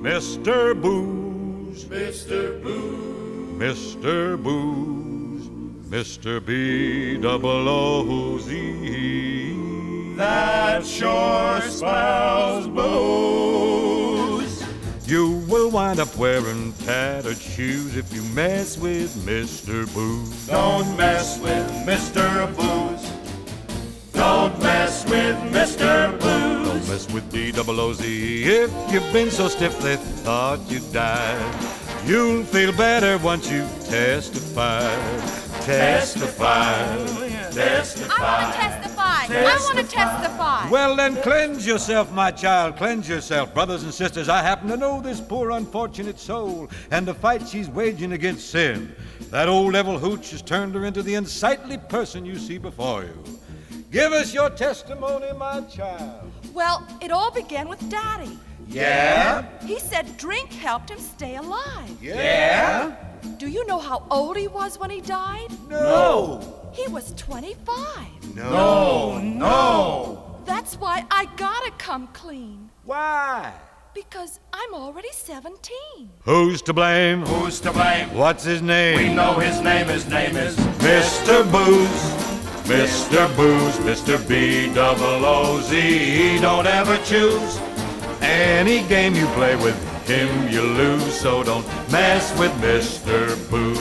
Mr. Booze, Mr. Booze, Mr. Booze, Mr. B-double-O-Z. that sure spells booze. You will wind up wearing tattered shoes if you mess with Mr. Booze. Don't mess with Mr. Booze. Don't mess with Mr. Booze. Mess with B-double-O-Z. If you've been so stiff they thought you'd died, you'll feel better once you testify. Testify. Testify. I want to testify. Well, then cleanse yourself, my child, cleanse yourself. Brothers and sisters, I happen to know this poor unfortunate soul and the fight she's waging against sin. That old devil hooch has turned her into the unsightly person you see before you. Give us your testimony, my child. Well, it all began with Daddy. Yeah? He said drink helped him stay alive. Yeah? Do you know how old he was when he died? No. He was 25. No. That's why I gotta come clean. Why? Because I'm already 17. Who's to blame? Who's to blame? What's his name? We know his name. His name is Mr. Booze. Mr. Booze, Mr. B-double-O-Z. Don't ever choose any game you play with him, you lose. So don't mess with Mr. Booze.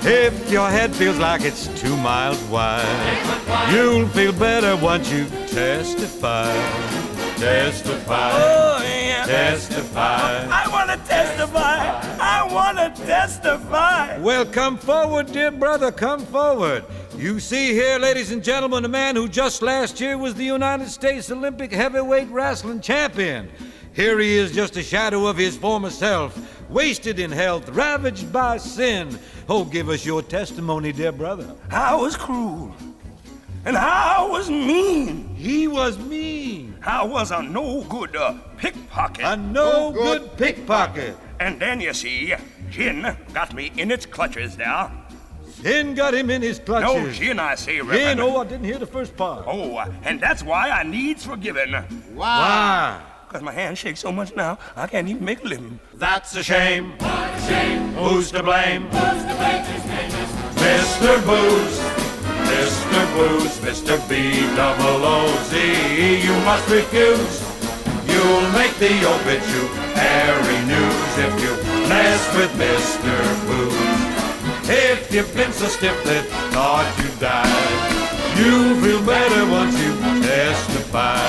If your head feels like it's 2 miles wide, you'll feel better once you testify. Testify. Oh, yeah. Testify. I want to testify. I want to testify. Well, come forward, dear brother, come forward. You see here, ladies and gentlemen, a man who just last year was the United States Olympic heavyweight wrestling champion. Here he is, just a shadow of his former self, wasted in health, ravaged by sin. Oh, give us your testimony, dear brother. I was cruel. And I was mean. He was mean. I was a no-good pickpocket. A no-good pickpocket. And then, you see, Gin got me in its clutches there. Sin got him in his clutches. No, Gin, I say, Reverend. Gin, oh, I didn't hear the first part. Oh, and that's why I needs forgiving. Why? Because my hand shakes so much now, I can't even make a living. That's a shame. what a shame. Who's to blame? Who's to blame? His name is Mr. Booze, Mr. Booze, Mr. B-double-O-Z. You must refuse. You'll make the obituary news if you mess with Mr. Booze. If you've been so stiff that thought you died, you'll feel better once you testify.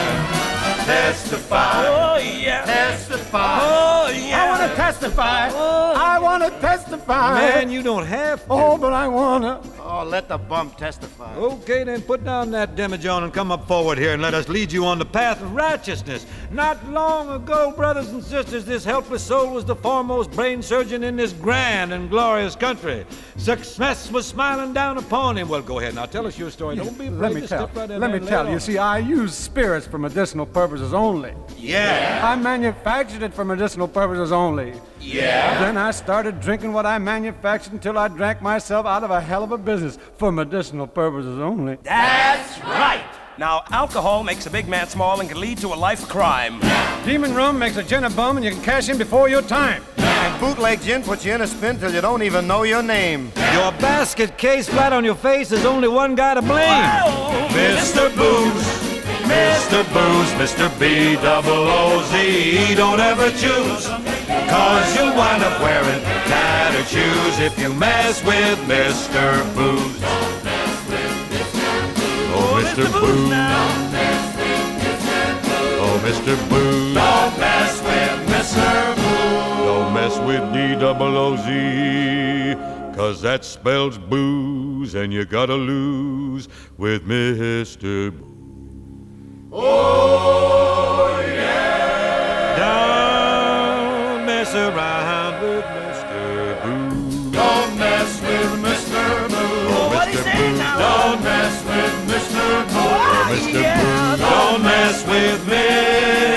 Testify. Oh, yeah. testify. Oh, yeah. I want to testify. I want to testify. Man, you don't have to. Oh, but I want to. Oh, let the bump testify. Okay, then put down that demijohn and come up forward here and let us lead you on the path of righteousness. Not long ago, brothers and sisters, this helpless soul was the foremost brain surgeon in this grand and glorious country. Success was smiling down upon him. Well, go ahead now, tell us your story. Don't be afraid to step right in Let there me and tell lay it you. on. See, I use spirits for medicinal purposes only. Yeah. I manufactured it for medicinal purposes only. Yeah? Then I started drinking what I manufactured until I drank myself out of a hell of a business for medicinal purposes only. That's right. Now, alcohol makes a big man small and can lead to a life of crime. Demon rum makes a gin a bum and you can cash in before your time. And bootleg gin puts you in a spin till you don't even know your name. Your basket case flat on your face, there's only one guy to blame. Oh, Mr. Booze, Mr. Booze, Mr. B-double-O-Z. Don't ever choose, cause you'll wind up wearing tattered shoes if you mess with Mr. Booze. Oh, Mr. Booze. Oh, Mr. Booze. Don't mess with Mr. Booze. Don't mess with D-double-O-Z, cause that spells booze, and you gotta lose with Mr. Booze. Oh, yeah. Don't mess around with Mr. Booze. Don't mess with Mr. Booze. Oh, what he Mr. say Booze. now? Don't mess with Mr. Booze. Oh, Mr. yeah. Booze. Don't mess with Mr.